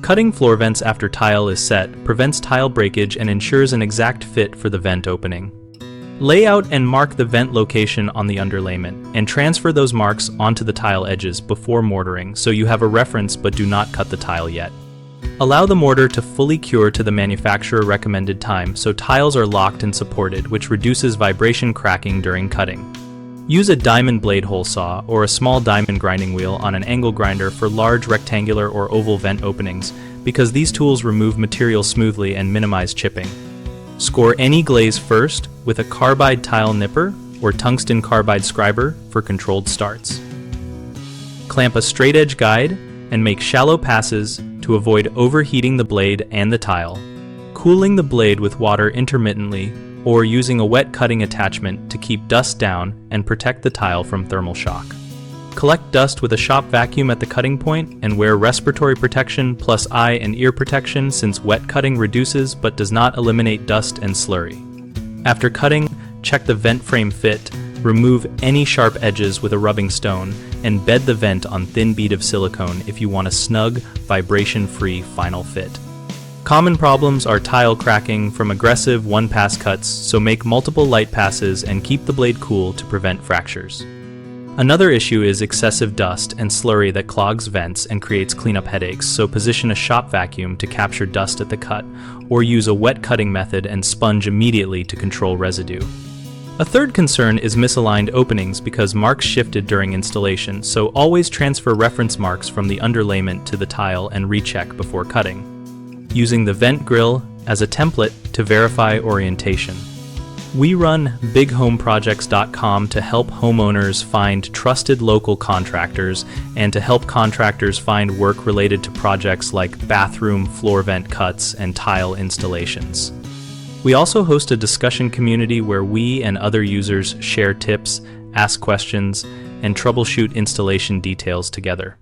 Cutting floor vents after tile is set prevents tile breakage and ensures an exact fit for the vent opening. Lay out and mark the vent location on the underlayment, and transfer those marks onto the tile edges before mortaring so you have a reference but do not cut the tile yet. Allow the mortar to fully cure to the manufacturer recommended time so tiles are locked and supported, which reduces vibration cracking during cutting. Use a diamond blade hole saw or a small diamond grinding wheel on an angle grinder for large rectangular or oval vent openings because these tools remove material smoothly and minimize chipping. Score any glaze first with a carbide tile nipper or tungsten carbide scriber for controlled starts. Clamp a straight edge guide and make shallow passes to avoid overheating the blade and the tile. Cooling the blade with water intermittently or using a wet cutting attachment to keep dust down and protect the tile from thermal shock. Collect dust with a shop vacuum at the cutting point and wear respiratory protection plus eye and ear protection since wet cutting reduces but does not eliminate dust and slurry. After cutting, check the vent frame fit, remove any sharp edges with a rubbing stone, and bed the vent on thin bead of silicone if you want a snug, vibration-free final fit. Common problems are tile cracking from aggressive one-pass cuts, so make multiple light passes and keep the blade cool to prevent fractures. Another issue is excessive dust and slurry that clogs vents and creates cleanup headaches, so position a shop vacuum to capture dust at the cut, or use a wet cutting method and sponge immediately to control residue. A third concern is misaligned openings because marks shifted during installation, so always transfer reference marks from the underlayment to the tile and recheck before cutting. Using the vent grill as a template to verify orientation. We run bighomeprojects.com to help homeowners find trusted local contractors and to help contractors find work related to projects like bathroom floor vent cuts and tile installations. We also host a discussion community where we and other users share tips, ask questions, and troubleshoot installation details together.